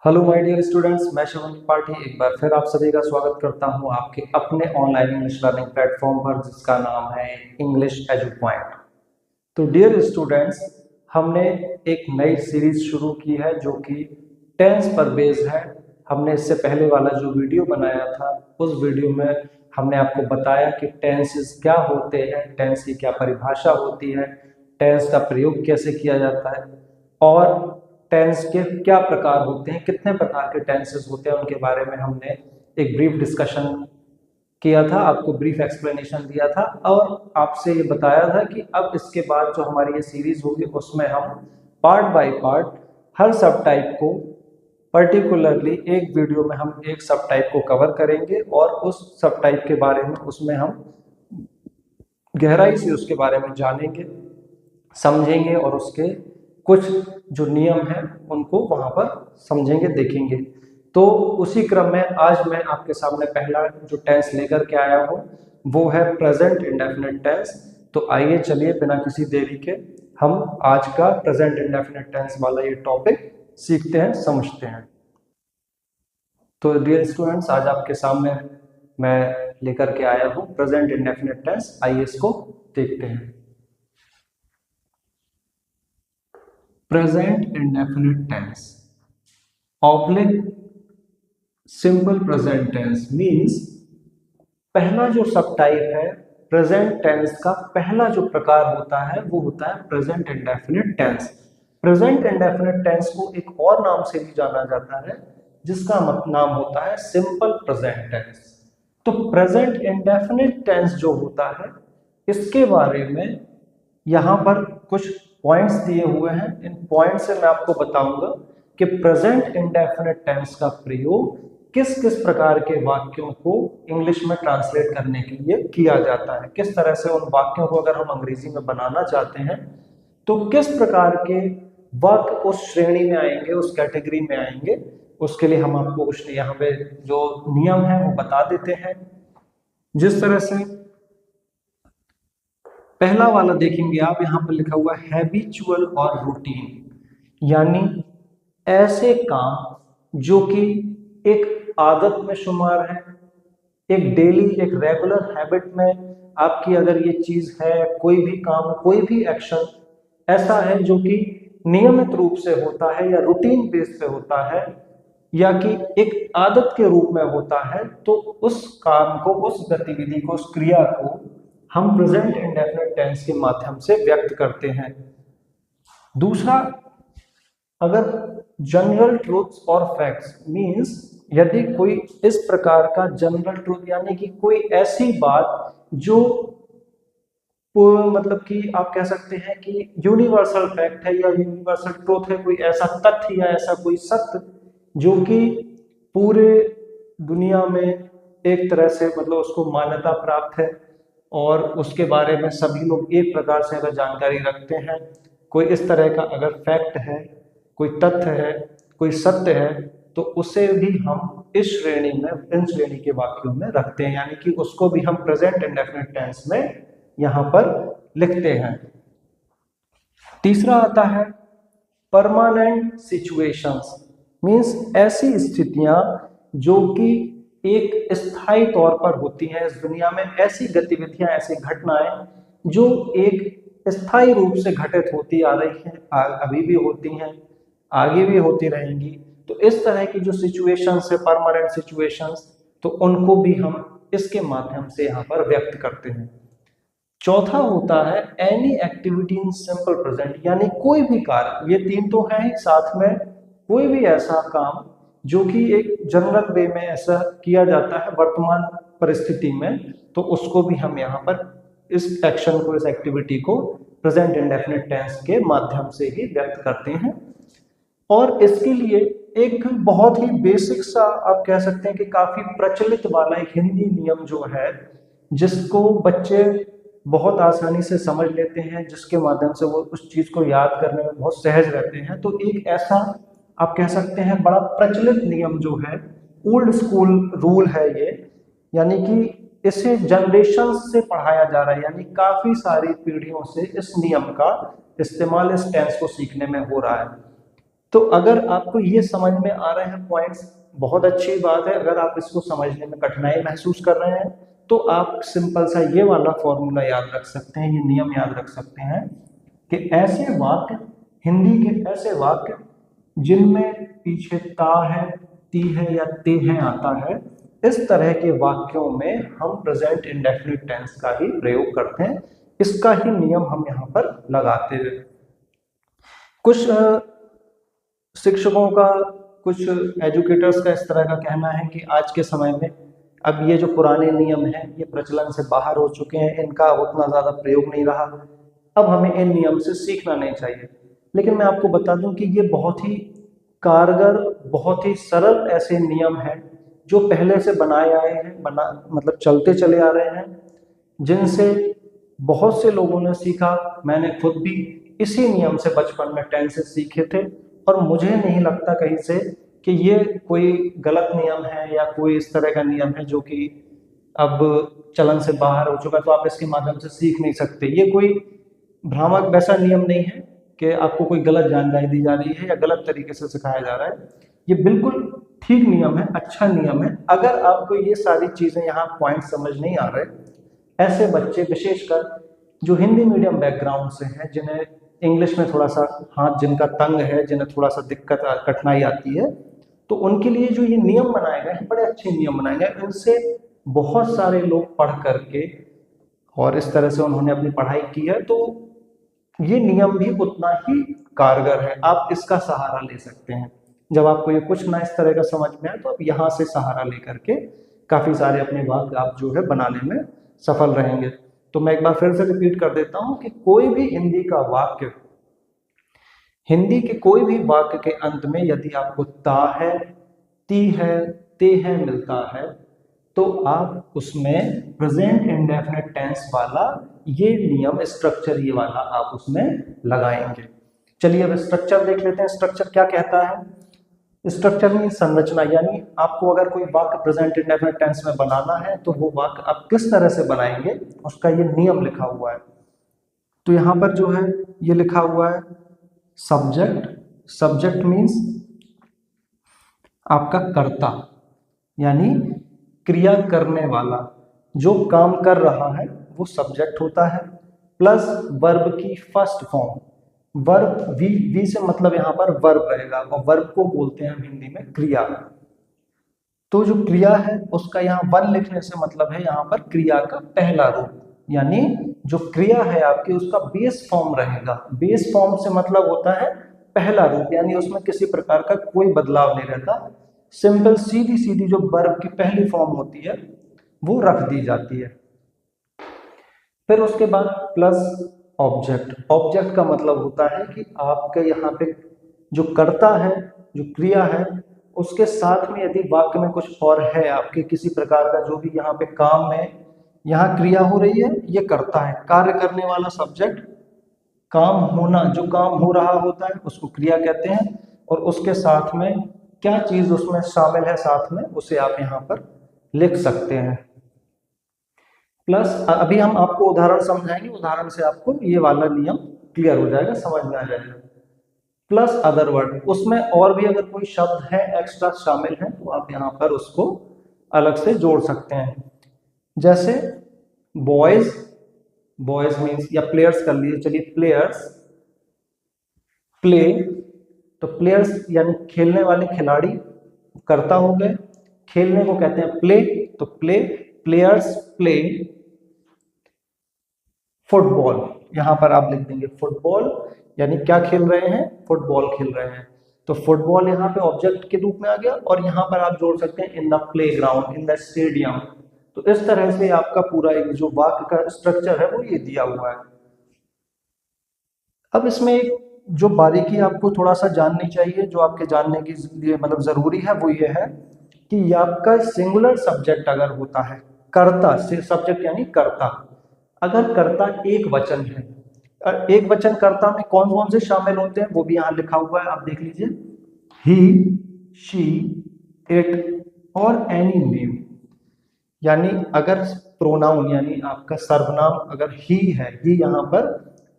Hello my dear students, मैं शवन त्रिपाठी एक बार फिर आप सभी का स्वागत करता हूं आपके अपने ऑनलाइन इंग्लिश लर्निंग प्लेटफॉर्म पर जिसका नाम है इंग्लिश एजू पॉइंट। तो डियर स्टूडेंट्स, हमने एक नई सीरीज शुरू की है जो कि टेंस पर बेस्ड है। हमने इससे पहले वाला जो वीडियो बनाया था उस वीडियो में हमने आपको बताया कि टेंसेस क्या होते हैं, टेंस की क्या परिभाषा होती है, टेंस का प्रयोग कैसे किया जाता है और टेंस के क्या प्रकार होते हैं, कितने प्रकार के टेंसेस होते हैं, उनके बारे में हमने एक ब्रीफ डिस्कशन किया था, आपको ब्रीफ एक्सप्लेनेशन दिया था और आपसे ये बताया था कि अब इसके बाद जो हमारी ये सीरीज होगी उसमें हम पार्ट बाय पार्ट हर सब टाइप को पर्टिकुलरली एक वीडियो में हम एक सब टाइप को कवर करेंगे और उस सब टाइप के बारे में उसमें हम गहराई से उसके बारे में जानेंगे, समझेंगे और उसके कुछ जो नियम हैं उनको वहां पर समझेंगे, देखेंगे। तो उसी क्रम में आज मैं आपके सामने पहला जो टेंस लेकर के आया हूं वो है प्रेजेंट इंडेफिनिट टेंस। तो आइए चलिए बिना किसी देरी के हम आज का प्रेजेंट इंडेफिनिट टेंस वाला ये टॉपिक सीखते हैं, समझते हैं। तो डियर स्टूडेंट्स, आज आपके सामने मैं लेकर के आया हूं प्रेजेंट इंडेफिनिट टेंस। आइए इसको देखते हैं। Present indefinite tense oblique simple present tense means पहला जो सब टाइप है प्रेजेंट टेंस का, पहला जो प्रकार होता है वो होता है present indefinite tense. Present indefinite tense को एक और नाम से भी जाना जाता है जिसका नाम होता है सिंपल प्रेजेंट टेंस। तो प्रेजेंट इंडेफिनिट टेंस जो होता है इसके बारे में यहाँ पर कुछ पॉइंट्स दिए हुए हैं। इन पॉइंट से मैं आपको बताऊंगा कि प्रेजेंट इंडेफिनिट टेंस का प्रयोग किस किस प्रकार के वाक्यों को इंग्लिश में ट्रांसलेट करने के लिए किया जाता है, किस तरह से उन वाक्यों को अगर हम अंग्रेजी में बनाना चाहते हैं तो किस प्रकार के वाक्य उस श्रेणी में आएंगे, उस कैटेगरी में आएंगे। उसके लिए हम आपको कुछ यहाँ पे जो नियम है वो बता देते हैं। जिस तरह से पहला वाला देखेंगे आप, यहाँ पर लिखा हुआ है हैबिचुअल और रूटीन, यानी ऐसे काम जो कि एक आदत में शुमार है, एक डेली एक रेगुलर हैबिट में आपकी अगर ये चीज है, कोई भी काम, कोई भी एक्शन ऐसा है जो कि नियमित रूप से होता है या रूटीन बेस पे होता है या कि एक आदत के रूप में होता है, तो उस काम को, उस गतिविधि को, उस क्रिया को हम प्रेजेंट इंडेफिनिट टेंस के माध्यम से व्यक्त करते हैं। दूसरा, अगर जनरल ट्रूथ्स और फैक्ट्स मींस यदि कोई इस प्रकार का जनरल ट्रूथ यानी कि कोई ऐसी बात जो मतलब कि आप कह सकते हैं कि यूनिवर्सल फैक्ट है या यूनिवर्सल ट्रूथ है, कोई ऐसा तथ्य या ऐसा कोई सत्य जो कि पूरे दुनिया में एक तरह से मतलब उसको मान्यता प्राप्त है और उसके बारे में सभी लोग एक प्रकार से अगर जानकारी रखते हैं, कोई इस तरह का अगर फैक्ट है, कोई तथ्य है, कोई सत्य है, तो उसे भी हम इस श्रेणी में, इन श्रेणी के वाक्यों में रखते हैं, यानी कि उसको भी हम प्रेजेंट इंडेफिनिट टेंस में यहां पर लिखते हैं। तीसरा आता है परमानेंट सिचुएशंस मींस ऐसी स्थितियां जो कि एक स्थायी तौर पर होती हैं इस दुनिया में, ऐसी गतिविधियां, ऐसी घटनाएं जो एक स्थायी रूप से घटित होती आ रही हैं, अभी भी होती हैं, आगे भी होती रहेंगी। तो इस तरह की जो सिचुएशंस है, परमानेंट सिचुएशंस, तो उनको भी हम इसके माध्यम से यहाँ पर व्यक्त करते हैं। चौथा होता है any activity in simple present, यानी कोई भी कार्य, ये तीन तो है ही, साथ में कोई भी ऐसा काम जो कि एक जनरल वे में ऐसा किया जाता है वर्तमान परिस्थिति में, तो उसको भी हम यहाँ पर इस एक्शन को, इस एक्टिविटी को प्रेजेंट इंडेफिनिट टेंस के माध्यम से ही व्यक्त करते हैं। और इसके लिए एक बहुत ही बेसिक सा आप कह सकते हैं कि काफी प्रचलित वाला एक हिंदी नियम जो है, जिसको बच्चे बहुत आसानी से समझ लेते हैं, जिसके माध्यम से वो उस चीज को याद करने में बहुत सहज रहते हैं। तो एक ऐसा आप कह सकते हैं बड़ा प्रचलित नियम जो है, ओल्ड स्कूल रूल है ये, यानी कि इसे जनरेशन से पढ़ाया जा रहा है, यानी काफी सारी पीढ़ियों से इस नियम का इस्तेमाल इस टेंस को सीखने में हो रहा है। तो अगर आपको ये समझ में आ रहे हैं पॉइंट्स, बहुत अच्छी बात है। अगर आप इसको समझने में कठिनाई महसूस कर रहे हैं तो आप सिंपल सा ये वाला फॉर्मूला याद रख सकते हैं, ये नियम याद रख सकते हैं कि ऐसे वाक्य, हिंदी के ऐसे वाक्य जिनमें पीछे ता है, ती है या ते है आता है, इस तरह के वाक्यों में हम प्रेजेंट इंडेफिनिट टेंस का ही प्रयोग करते हैं। इसका ही नियम हम यहाँ पर लगाते हैं। कुछ शिक्षकों का, कुछ एजुकेटर्स का इस तरह का कहना है कि आज के समय में अब ये जो पुराने नियम हैं ये प्रचलन से बाहर हो चुके हैं, इनका उतना ज़्यादा प्रयोग नहीं रहा, अब हमें इन नियम से सीखना नहीं चाहिए। लेकिन मैं आपको बता दूं कि ये बहुत ही कारगर, बहुत ही सरल ऐसे नियम हैं जो पहले से बनाए आए हैं, मतलब चलते चले आ रहे हैं, जिनसे बहुत से लोगों ने सीखा। मैंने खुद भी इसी नियम से बचपन में टेंसेस सीखे थे और मुझे नहीं लगता कहीं से कि ये कोई गलत नियम है या कोई इस तरह का नियम है जो कि अब चलन से बाहर हो चुका तो आप इसके माध्यम से सीख नहीं सकते। ये कोई भ्रामक वैसा नियम नहीं है कि आपको कोई गलत जानकारी दी जा रही है या गलत तरीके से सिखाया जा रहा है। ये बिल्कुल ठीक नियम है, अच्छा नियम है। अगर आपको ये सारी चीज़ें यहाँ पॉइंट समझ नहीं आ रहे, ऐसे बच्चे विशेषकर जो हिंदी मीडियम बैकग्राउंड से हैं, जिन्हें इंग्लिश में थोड़ा सा हाथ जिनका तंग है, जिन्हें थोड़ा सा दिक्कत कठिनाई आती है, तो उनके लिए जो ये नियम बनाए गए हैं बड़े अच्छे नियम बनाए गए। इनसे बहुत सारे लोग पढ़ करके और इस तरह से उन्होंने अपनी पढ़ाई की है, तो ये नियम भी उतना ही कारगर है। आप इसका सहारा ले सकते हैं। जब आपको ये कुछ ना इस तरह का समझ में आए तो आप यहाँ से सहारा लेकर के काफ़ी सारे अपने वाक्य आप जो है बनाने में सफल रहेंगे। तो मैं एक बार फिर से रिपीट कर देता हूँ कि कोई भी हिंदी का वाक्य, हिंदी के कोई भी वाक्य के अंत में यदि आपको ता है, ती है, ते है मिलता है तो आप उसमें प्रेजेंट इंडेफिनिट टेंस वाला ये नियम, स्ट्रक्चर ये वाला आप उसमें लगाएंगे। चलिए अब स्ट्रक्चर देख लेते हैं। स्ट्रक्चर क्या कहता है? स्ट्रक्चर में संरचना, यानी आपको अगर कोई वाक्य प्रेजेंट इंडेफिनिट टेंस में बनाना है तो वो वाक्य आप किस तरह से बनाएंगे उसका ये नियम लिखा हुआ है। तो यहाँ पर जो है ये लिखा हुआ है सब्जेक्ट। सब्जेक्ट मीन्स आपका कर्ता, यानी क्रिया करने वाला, जो काम कर रहा है वो सब्जेक्ट होता है, प्लस वर्ब की फर्स्ट फॉर्म। वर्ब वी से मतलब यहाँ पर वर्ब रहेगा और वर्ब को बोलते हैं हिंदी में क्रिया। तो जो क्रिया है उसका यहाँ वन लिखने से मतलब है यहाँ पर क्रिया का पहला रूप, यानी जो क्रिया है आपकी उसका बेस फॉर्म रहेगा। बेस फॉर्म से मतलब होता है पहला रूप, यानी उसमें किसी प्रकार का कोई बदलाव नहीं रहता। सिंपल सीधी सीधी जो वर्ब की पहली फॉर्म होती है वो रख दी जाती है। फिर उसके बाद प्लस ऑब्जेक्ट। ऑब्जेक्ट का मतलब होता है कि आपके यहाँ पे जो कर्ता है, जो क्रिया है, उसके साथ में यदि वाक्य में कुछ और है आपके किसी प्रकार का, जो भी यहाँ पे काम है, यहाँ क्रिया हो रही है, ये कर्ता है, कार्य करने वाला सब्जेक्ट, काम होना, जो काम हो रहा होता है उसको क्रिया कहते हैं, और उसके साथ में क्या चीज उसमें शामिल है साथ में उसे आप यहाँ पर लिख सकते हैं। प्लस अभी हम आपको उदाहरण समझाएंगे, उदाहरण से आपको ये वाला नियम क्लियर हो जाएगा, समझ में आ जाएगा। प्लस अदर वर्ड, उसमें और भी अगर कोई शब्द है एक्स्ट्रा शामिल है तो आप यहाँ पर उसको अलग से जोड़ सकते हैं। जैसे बॉयज, बॉयज मीन्स, या प्लेयर्स कर लीजिए, चलिए प्लेयर्स, प्ले, तो प्लेयर्स यानी खेलने वाले खिलाड़ी, कर्ता हो गए, खेलने को कहते हैं प्ले, तो प्ले, प्लेयर्स प्ले फुटबॉल, यहां पर आप लिख देंगे फुटबॉल, यानी क्या खेल रहे हैं, फुटबॉल खेल रहे हैं। तो फुटबॉल यहाँ पे ऑब्जेक्ट के रूप में आ गया, और यहाँ पर आप जोड़ सकते हैं in the playground, in the stadium. तो इस तरह से आपका पूरा एक जो वाक्य का स्ट्रक्चर है वो ये दिया हुआ है। अब इसमें एक जो बारीकी आपको थोड़ा सा जाननी चाहिए, जो आपके जानने के लिए मतलब जरूरी है, वो ये है कि आपका सिंगुलर सब्जेक्ट अगर होता है, कर्ता से सब्जेक्ट यानी कर्ता, अगर कर्ता एक वचन है, एक वचन कर्ता में कौन कौन से शामिल होते हैं वो भी यहाँ लिखा हुआ है, आप देख लीजिए, ही, शी, इट और एनी नेम। यानी अगर प्रोनाउन यानी आपका सर्वनाम अगर ही है, ही यहाँ पर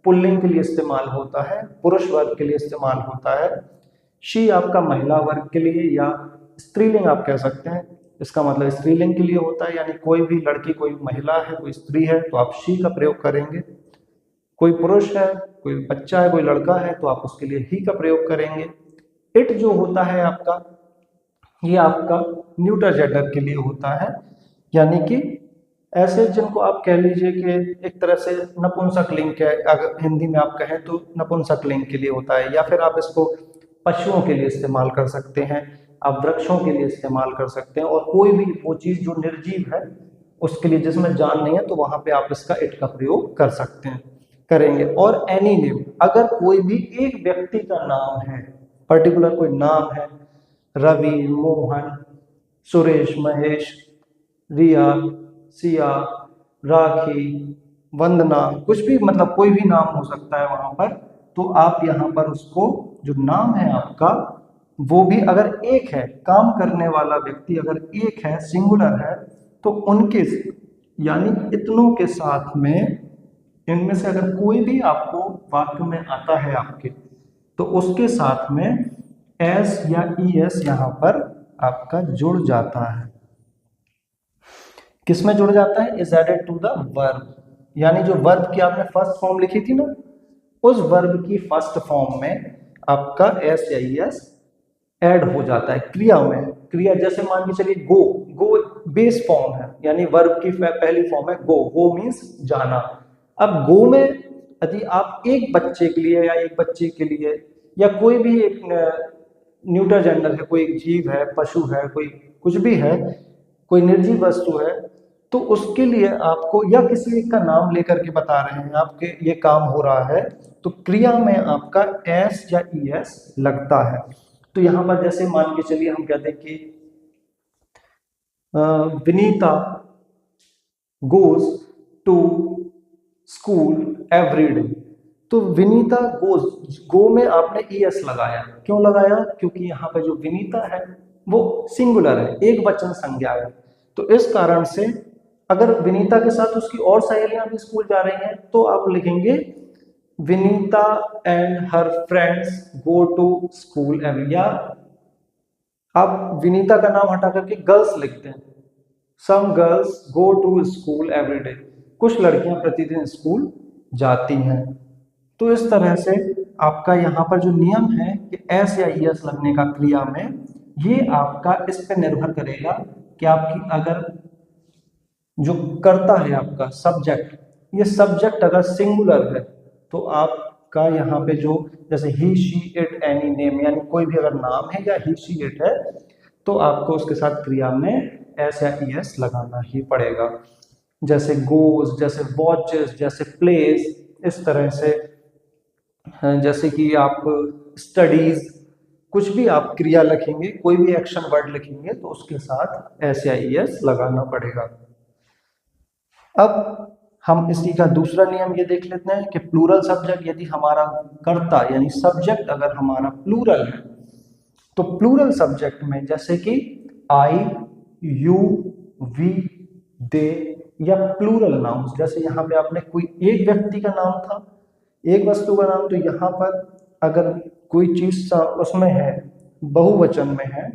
पुल्लिंग के लिए इस्तेमाल होता है, पुरुष वर्ग के लिए इस्तेमाल होता है। शी आपका महिला वर्ग के लिए या स्त्रीलिंग आप कह सकते हैं, इसका मतलब स्त्रीलिंग के लिए होता है, यानी कोई भी लड़की, कोई महिला है, कोई स्त्री है तो आप शी का प्रयोग करेंगे। कोई पुरुष है, कोई बच्चा है, कोई लड़का है तो आप उसके लिए ही का प्रयोग करेंगे। इट जो होता है आपका, ये आपका न्यूटर जेंडर के लिए होता है, यानी कि ऐसे जिनको आप कह लीजिए कि एक तरह से नपुंसकलिंग के, अगर हिंदी में आप कहें तो नपुंसकलिंग के लिए होता है, या फिर आप इसको पशुओं के लिए इस्तेमाल कर सकते हैं, आप वृक्षों के लिए इस्तेमाल कर सकते हैं, और कोई भी वो चीज़ जो निर्जीव है उसके लिए, जिसमें जान नहीं है, तो वहां पे आप इसका इट का प्रयोग कर सकते हैं, करेंगे। और एनी नेम, अगर कोई भी एक व्यक्ति का नाम है, पर्टिकुलर कोई नाम है, रवि, मोहन, सुरेश, महेश, रिया, सिया, राखी, वंदना, कुछ भी, मतलब कोई भी नाम हो सकता है वहां पर, तो आप यहाँ पर उसको, जो नाम है आपका, वो भी अगर एक है, काम करने वाला व्यक्ति अगर एक है, सिंगुलर है, तो उनके, यानी इतनों के साथ में, इनमें से अगर कोई भी आपको वाक्य में आता है आपके, तो उसके साथ में एस या ई एस यहाँ पर आपका जुड़ जाता है। किसमें जुड़ जाता है? Is added to the verb, यानी जो वर्ब की आपने फर्स्ट फॉर्म लिखी थी ना, उस वर्ब की फर्स्ट फॉर्म में आपका एस या ई एस ऐड हो जाता है क्रिया में। क्रिया जैसे मान के चलिए गो, गो बेस फॉर्म है, यानी वर्ब की पहली फॉर्म है गो, गो मीन्स जाना। अब गो में यदि आप एक बच्चे के लिए या एक बच्चे के लिए, या कोई भी एक न्यूटर जेंडर है, कोई एक जीव है, पशु है, कोई कुछ भी है, कोई निर्जीव वस्तु है, तो उसके लिए आपको, या किसी एक का नाम लेकर के बता रहे हैं आपके ये काम हो रहा है, तो क्रिया में आपका एस या ई एस लगता है। तो यहाँ पर जैसे मान के चलिए हम कहते हैं कि Vinita goes to school every day, तो विनीता गोज, गो में आपने ई एस लगाया, क्यों लगाया? क्योंकि यहाँ पे जो विनीता है वो सिंगुलर है, एक वचन संज्ञा है, तो इस कारण से अगर विनीता के साथ उसकी और सहेलियां भी स्कूल जा रही हैं तो आप लिखेंगे Vinita and her friends go to school every, या आप विनीता का नाम हटा करके गर्ल्स लिखते हैं, some girls go to school every day, कुछ लड़कियां प्रतिदिन स्कूल जाती हैं। तो इस तरह से आपका यहाँ पर जो नियम है कि एस या ई एस लगने का क्रिया में, ये आपका इस पे निर्भर करेगा कि आपकी अगर जो कर्ता है आपका सब्जेक्ट, ये सब्जेक्ट अगर सिंगुलर है तो आपका यहाँ पे जो, जैसे ही, शी, इट, एनी नेम, यानी कोई भी अगर नाम है या ही, शी, इट है, तो आपको उसके साथ क्रिया में एस या ई एस लगाना ही पड़ेगा। जैसे गोज, जैसे वॉचेस, जैसे प्लेस, इस तरह से, जैसे कि आप स्टडीज, कुछ भी आप क्रिया लिखेंगे, कोई भी एक्शन वर्ड लिखेंगे तो उसके साथ एस या ई एस लगाना पड़ेगा। अब हम इसी का दूसरा नियम ये देख लेते हैं कि प्लूरल सब्जेक्ट, यदि हमारा कर्ता यानी सब्जेक्ट अगर हमारा प्लूरल है, तो प्लूरल सब्जेक्ट में जैसे कि आई, यू, वी, दे, या प्लूरल नाउन्स, जैसे यहाँ पे आपने कोई एक व्यक्ति का नाम था, एक वस्तु का नाम, तो यहाँ पर अगर कोई चीज उसमें है, बहुवचन में है,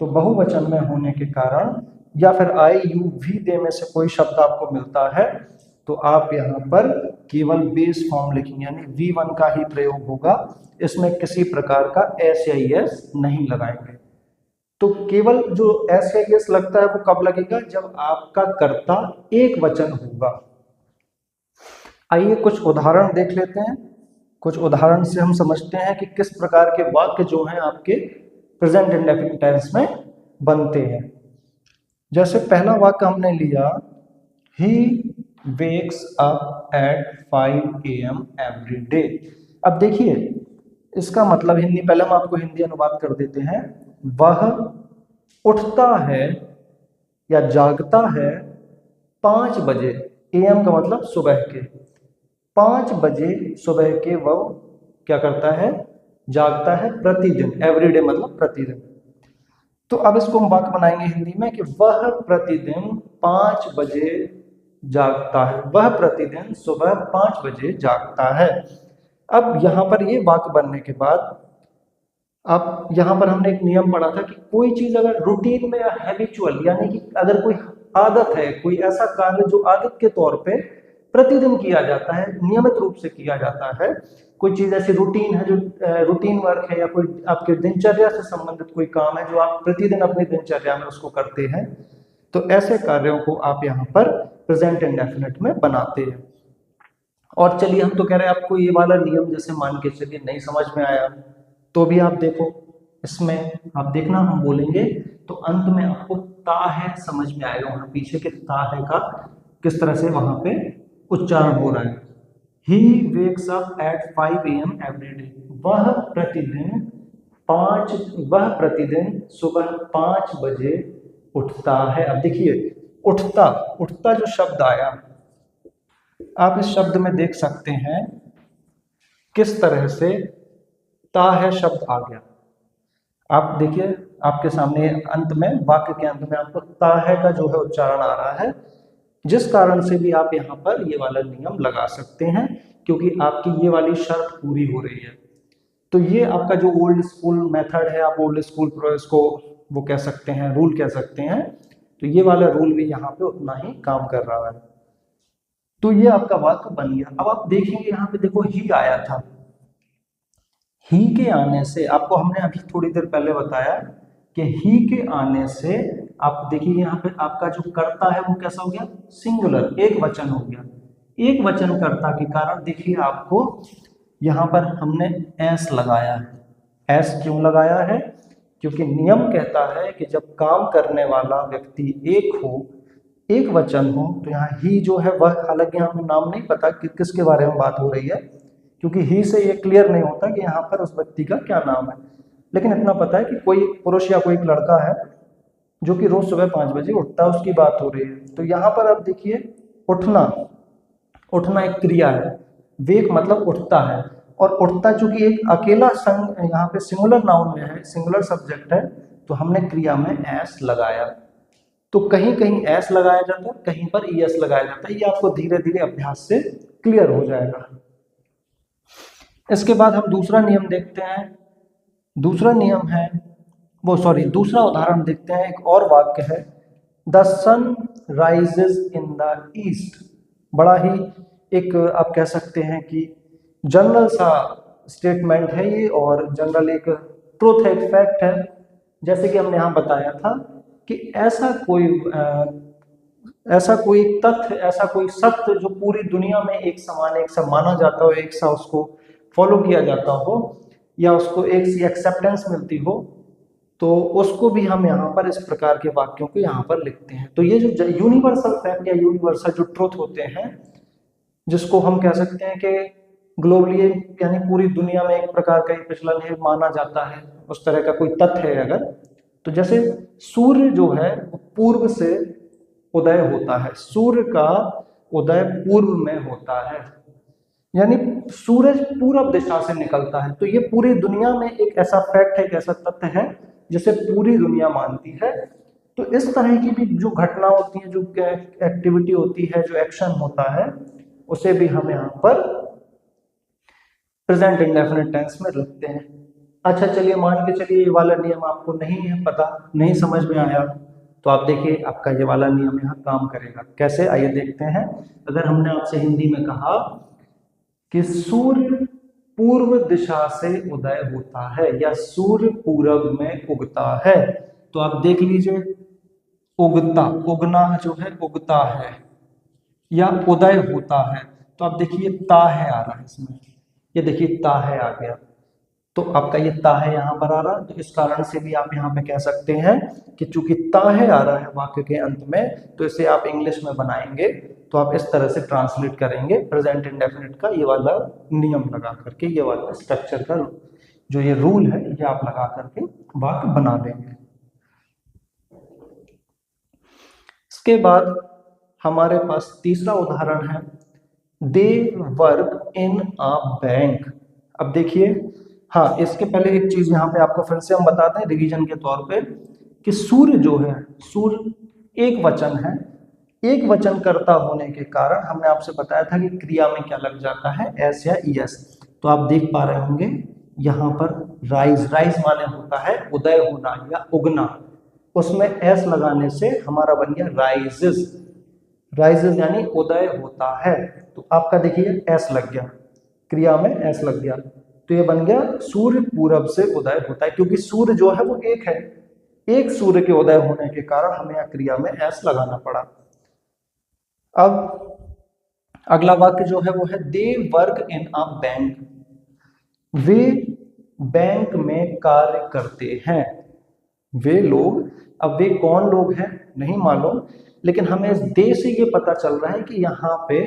तो बहुवचन में होने के कारण, या फिर आई, यू, वी, दे में से कोई शब्द आपको मिलता है, तो आप यहाँ पर केवल बेस फॉर्म लिखेंगे, यानी V1 का ही प्रयोग होगा, इसमें किसी प्रकार का एस या एस नहीं लगाएंगे। तो केवल जो एस या एस लगता है वो कब लगेगा? जब आपका कर्ता एक वचन होगा। आइए कुछ उदाहरण देख लेते हैं, कुछ उदाहरण से हम समझते हैं कि किस प्रकार के वाक्य जो हैं आपके प्रेजेंट इंडेफिनिट टेंस में बनते हैं। जैसे पहला वाक्य हमने लिया, he wakes up at 5 AM every day. अब देखिए इसका मतलब हिंदी, पहले हम आपको हिंदी अनुवाद कर देते हैं। वह उठता है या जागता है 5 बजे, AM का मतलब सुबह के, 5 बजे सुबह के वह क्या करता है? जागता है प्रतिदिन, एवरीडे मतलब प्रतिदिन। तो अब इसको हम वाक्य बनाएंगे हिंदी में कि वह प्रतिदिन 5 बजे जागता है, वह प्रतिदिन सुबह 5 बजे जागता है। अब यहाँ पर ये वाक्य बनने के बाद अब यहाँ पर हमने एक नियम पढ़ा था कि कोई चीज अगर रूटीन में या हैबिचुअल, यानी कि अगर कोई आदत है, कोई ऐसा कार्य जो आदत के तौर पे प्रतिदिन किया जाता है, नियमित रूप से किया जाता है, कोई चीज ऐसी रूटीन है जो रूटीन वर्क है, या कोई आपके दिनचर्या से संबंधित कोई काम है जो आप प्रतिदिन अपनी दिनचर्या में उसको करते हैं, तो ऐसे कार्यों को आप यहाँ पर प्रेजेंट इंडेफिनिट में बनाते हैं। और चलिए, हम तो कह रहे हैं आपको ये वाला नियम जैसे मान के चलिए नहीं समझ में आया, तो भी आप देखो, इसमें आप देखना हम बोलेंगे तो अंत में आपको ता है समझ में आएगा, वहां पीछे के ता है का किस तरह से वहां पे उच्चारण हो रहा है। He wakes up at 5 AM every day, वह प्रतिदिन सुबह 5 बजे उठता है। अब देखिए, उठता उठता जो शब्द आया, आप इस शब्द में देख सकते हैं किस तरह से ता है शब्द आ गया। आप देखिए, आपके सामने अंत में, वाक्य के अंत में आपको ता है का जो है उच्चारण आ रहा है, जिस कारण से भी आप यहाँ पर ये वाला नियम लगा सकते हैं, क्योंकि आपकी ये वाली शर्त पूरी हो रही है। तो ये आपका जो ओल्ड स्कूल मेथड है, आप ओल्ड स्कूल प्रोसेस को वो कह सकते हैं, रूल कह सकते हैं, तो ये वाला रूल भी यहाँ पे उतना ही काम कर रहा है। तो ये आपका वाक्य बन गया। अब आप देखेंगे यहाँ पे, देखो ही आया था, ही के आने से, आपको हमने अभी थोड़ी देर पहले बताया कि ही के आने से आप देखिए यहाँ पे आपका जो कर्ता है वो कैसा हो गया, सिंगुलर, एक वचन हो गया। एक वचन कर्ता के कारण देखिए आपको यहाँ पर हमने एस लगाया है। एस क्यों लगाया है? क्योंकि नियम कहता है कि जब काम करने वाला व्यक्ति एक हो, एक वचन हो, तो यहाँ ही जो है वह, हालांकि यहाँ हमें नाम नहीं पता कि किसके बारे में बात हो रही है, क्योंकि ही से ये क्लियर नहीं होता कि यहाँ पर उस व्यक्ति का क्या नाम है, लेकिन इतना पता है कि कोई पुरुष या कोई लड़का है जो कि रोज सुबह 5 बजे उठता है, उसकी बात हो रही है। तो यहाँ पर आप देखिए, उठना, उठना एक क्रिया है, वेक मतलब उठता है, और उठता चूंकि एक अकेला संग यहाँ पे सिंगुलर नाउन में है, सिंगुलर सब्जेक्ट है, तो हमने क्रिया में एस लगाया। तो कहीं कहीं एस लगाया जाता है, कहीं पर ईएस लगाया जाता है, ये आपको धीरे धीरे अभ्यास से क्लियर हो जाएगा। इसके बाद हम दूसरा नियम देखते हैं। दूसरा नियम है दूसरा उदाहरण देखते हैं। एक और वाक्य है, the sun rises in the east. बड़ा ही एक आप कह सकते हैं कि जनरल सा स्टेटमेंट है ये, और जनरल एक ट्रूथ है, एक फैक्ट है। जैसे कि हमने यहाँ बताया था कि ऐसा कोई तथ्य, ऐसा कोई सत्य जो पूरी दुनिया में एक समान, एक सा माना जाता हो, एक सा उसको फॉलो किया जाता हो, या उसको एक सी एक्सेप्टेंस मिलती हो, तो उसको भी हम यहाँ पर इस प्रकार के वाक्यों को यहाँ पर लिखते हैं। तो ये जो यूनिवर्सल फैक्ट या यूनिवर्सल जो ट्रुथ होते हैं, जिसको हम कह सकते हैं कि ग्लोबली, यानी पूरी दुनिया में एक प्रकार का प्रचलन है, माना जाता है, उस तरह का कोई तथ्य है अगर, तो जैसे सूर्य जो है वो पूर्व से उदय होता है, सूर्य का उदय पूर्व में होता है, यानी सूरज पूरब दिशा से निकलता है। तो ये पूरी दुनिया में एक ऐसा फैक्ट है, एक ऐसा तथ्य है जिसे पूरी दुनिया मानती है। तो इस तरह की भी जो घटना होती है, जो एक्टिविटी होती है, जो एक्शन होता है, उसे भी हम यहाँ पर प्रेजेंट इंडेफिनिट टेंस में लिखते हैं। अच्छा चलिए, मान के चलिए ये वाला नियम आपको नहीं है पता, नहीं समझ में आया, तो आप देखिए आपका ये वाला नियम यहाँ काम करेगा कैसे, आइए देखते हैं। अगर हमने आपसे हिंदी में कहा कि सूर्य पूर्व दिशा से उदय होता है, या सूर्य पूरब में उगता है, तो आप देख लीजिए, उगता, उगना जो है उगता है, या उदय होता है, तो आप देखिए ता है आ रहा है इसमें, ये देखिए ता है आ गया, तो आपका ये ता है यहाँ पर आ रहा है। तो इस कारण से भी आप यहाँ पे कह सकते हैं कि चूंकि ता है आ रहा है वाक्य के अंत में, तो इसे आप इंग्लिश में बनाएंगे तो आप इस तरह से ट्रांसलेट करेंगे, प्रेजेंट इंडेफिनिट का ये वाला नियम लगा करके, ये वाला स्ट्रक्चर का जो ये रूल है, ये आप लगा करके वाक्य बना देंगे। इसके बाद हमारे पास तीसरा उदाहरण है, they work in a bank. अब देखिए, हाँ, इसके पहले एक चीज यहाँ पे आपको फिर से हम बताते हैं रिवीजन के तौर पे, कि सूर्य जो है, सूर्य एक वचन है, एक वचन कर्ता होने के कारण हमने आपसे बताया था कि क्रिया में क्या लग जाता है, एस या ईएस। तो आप देख पा रहे होंगे यहाँ पर राइज, राइज माने होता है उदय होना या उगना, उसमें एस लगाने से हमारा बन गया राइजेस, राइजेस यानी उदय होता है। तो आपका देखिए एस लग गया, क्रिया में एस लग गया, तो ये बन गया सूर्य पूरब से उदय होता है, क्योंकि सूर्य जो है वो एक है, एक सूर्य के उदय होने के कारण हमें यहाँ क्रिया में एस लगाना पड़ा। अब अगला वाक्य जो है वो है they work in a bank, way bank में कार्य करते हैं। वे लोग, अब वे कौन लोग हैं नहीं मालूम, लेकिन हमें इस दे से ये पता चल रहा है कि यहाँ पे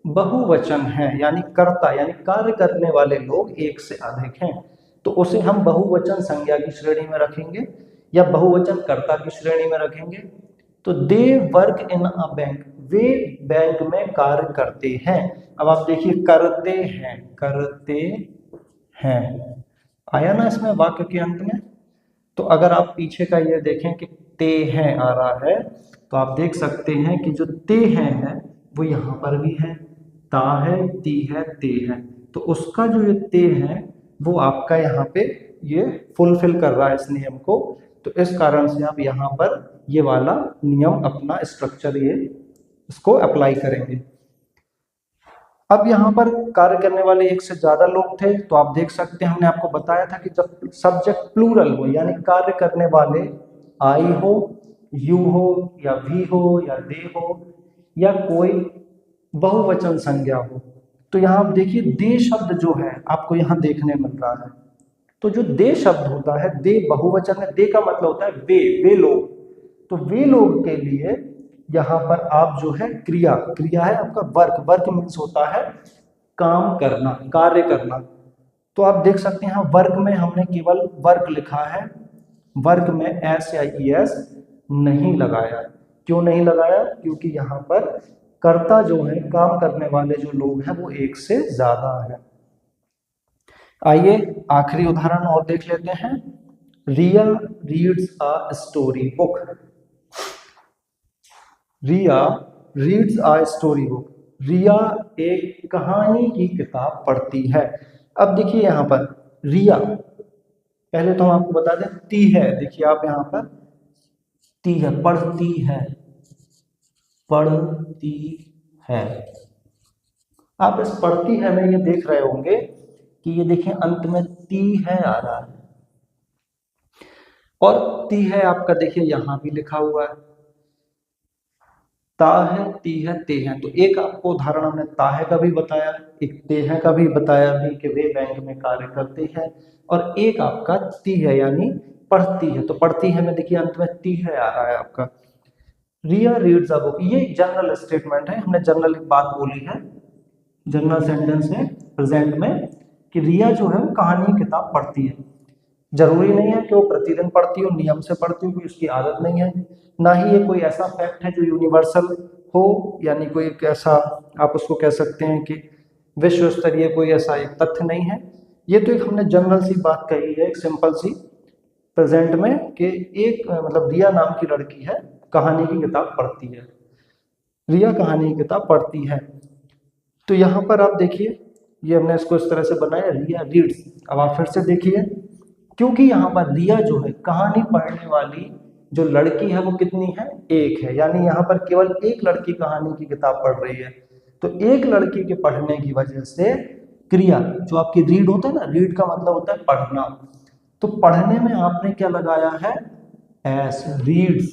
बहुवचन है, यानी कर्ता यानी कार्य करने वाले लोग एक से अधिक हैं, तो उसे हम बहुवचन संज्ञा की श्रेणी में रखेंगे या बहुवचन कर्ता की श्रेणी में रखेंगे। तो they work in a bank, way bank में कार्य करते हैं। अब आप देखिए करते हैं, करते हैं आया ना इसमें वाक्य के अंत में। तो अगर आप पीछे का ये देखें कि ते हैं आ रहा है, तो आप देख सकते हैं कि जो ते हैं है वो यहाँ पर भी है, ता है, ती है, ते है, तो उसका जो ये ते है वो आपका यहाँ पे ये फुलफिल कर रहा है इस नियम को, तो इस कारण से आप यहाँ पर ये वाला नियम अपना स्ट्रक्चर ये इसको अप्लाई करेंगे। अब यहाँ पर कार्य करने वाले एक से ज्यादा लोग थे, तो आप देख सकते हैं हमने आपको बताया था कि जब सब्जेक्ट प्लूरल हो यानी कार्य करने वाले आई हो, यू हो या वी हो या दे हो या कोई बहुवचन संज्ञा हो, तो यहाँ आप देखिए दे शब्द जो है आपको यहाँ देखने मिल रहा है। तो जो दे शब्द होता है, दे बहुवचन है, दे का मतलब होता है वे लोग, तो वे लोग के लिए यहाँ पर आप जो है क्रिया, क्रिया है आपका वर्क, वर्क मीन्स होता है काम करना, कार्य करना। तो आप देख सकते हैं वर्क में हमने केवल वर्क लिखा है, वर्क में एस या ई एस नहीं लगाया। क्यों नहीं लगाया? क्योंकि यहाँ पर कर्ता जो है, काम करने वाले जो लोग हैं वो एक से ज्यादा है। आइए आखिरी उदाहरण और देख लेते हैं। Riya reads a story book, Riya reads a story book, Riya एक कहानी की किताब पढ़ती है। अब देखिए यहाँ पर रिया, पहले तो हम आपको बता दें ती है, देखिए आप यहाँ पर ती है, पढ़ती है, पढ़ती है। आप इस पढ़ती है में ये देख रहे होंगे कि ये देखिए अंत में ती है आ रहा है, और ती है आपका देखिए यहां भी लिखा हुआ है, ता है, ती है, ते है। तो एक आपको उदाहरण हमने ता है का भी बताया, एक ते है का भी बताया भी कि वे बैंक में कार्य करते हैं, और एक आपका ती है यानी पढ़ती है। तो पढ़ती है में देखिए अंत में ती है आ रहा है आपका। रिया रीड्स अ बुक, ये जनरल स्टेटमेंट है, हमने जनरल एक बात बोली है, जनरल सेंटेंस है प्रेजेंट में कि रिया जो है वो कहानी की किताब पढ़ती है। जरूरी नहीं है कि वो प्रतिदिन पढ़ती हो, नियम से पढ़ती हो, उसकी आदत नहीं है, ना ही ये कोई ऐसा फैक्ट है जो यूनिवर्सल हो, यानी कोई एक ऐसा आप उसको कह सकते हैं कि विश्व स्तरीय कोई ऐसा एक तथ्य नहीं है। ये तो एक हमने जनरल सी बात कही है, एक सिंपल सी प्रेजेंट में कि एक मतलब रिया नाम की लड़की है, कहानी की किताब पढ़ती है, रिया कहानी की किताब पढ़ती है। तो यहाँ पर आप देखिए ये हमने इसको इस तरह से बनाया, रिया रीड्स। अब आप फिर से देखिए, क्योंकि यहाँ पर रिया जो है कहानी पढ़ने वाली जो लड़की है वो कितनी है? एक है, यानी यहाँ पर केवल एक लड़की कहानी की किताब पढ़ रही है। तो एक लड़की के पढ़ने की वजह से क्रिया जो आपकी रीड होता है ना, रीड का मतलब होता है पढ़ना, तो पढ़ने में आपने क्या लगाया है? S, reads.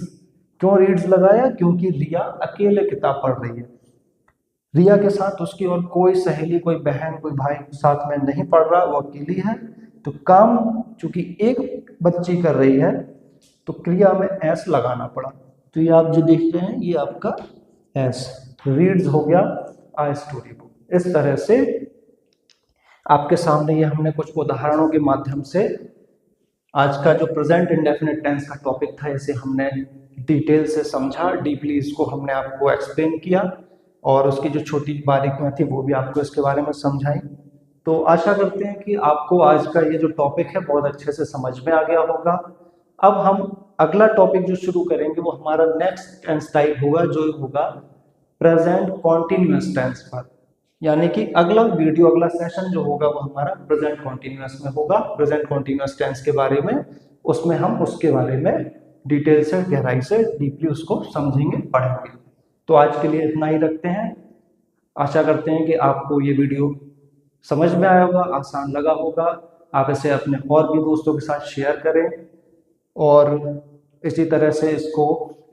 क्यों रीड्स लगाया? क्योंकि रिया अकेले किताब पढ़ रही है, रिया के साथ उसकी और कोई सहेली, कोई बहन, कोई भाई साथ में नहीं पढ़ रहा, वो अकेली है। तो काम चूंकि एक बच्ची कर रही है तो क्रिया में एस लगाना पड़ा। तो ये आप जो देख रहे हैं ये आपका एस, रीड्स हो गया आ स्टोरी बुक। इस तरह से आपके सामने ये हमने कुछ उदाहरणों के माध्यम से आज का जो प्रेजेंट इंडेफिनिट टेंस का टॉपिक था इसे हमने डिटेल से समझा, डीपली इसको हमने आपको एक्सप्लेन किया, और उसकी जो छोटी बारीकियां थी वो भी आपको इसके बारे में समझाई। तो आशा करते हैं कि आपको आज का ये जो टॉपिक है बहुत अच्छे से समझ में आ गया होगा। अब हम अगला टॉपिक जो शुरू करेंगे वो हमारा नेक्स्ट टेंस टाइप होगा, जो होगा प्रेजेंट कॉन्टिन्यूअस टेंस पर, यानी कि अगला वीडियो, अगला सेशन जो होगा वो हमारा प्रेजेंट कॉन्टिन्यूअस में होगा, प्रेजेंट कॉन्टिन्यूअस टेंस के बारे में। उसमें हम उसके बारे में डिटेल से, गहराई से, डीपली उसको समझेंगे, पढ़ेंगे। तो आज के लिए इतना ही रखते हैं। आशा करते हैं कि आपको ये वीडियो समझ में आया होगा, आसान लगा होगा। आप इसे अपने और भी दोस्तों के साथ शेयर करें और इसी तरह से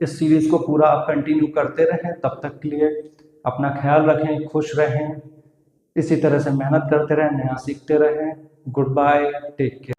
इस सीरीज़ को पूरा आप कंटिन्यू करते रहें। तब तक के लिए अपना ख्याल रखें, खुश रहें, इसी तरह से मेहनत करते रहें, नया सीखते रहें। Goodbye, take care.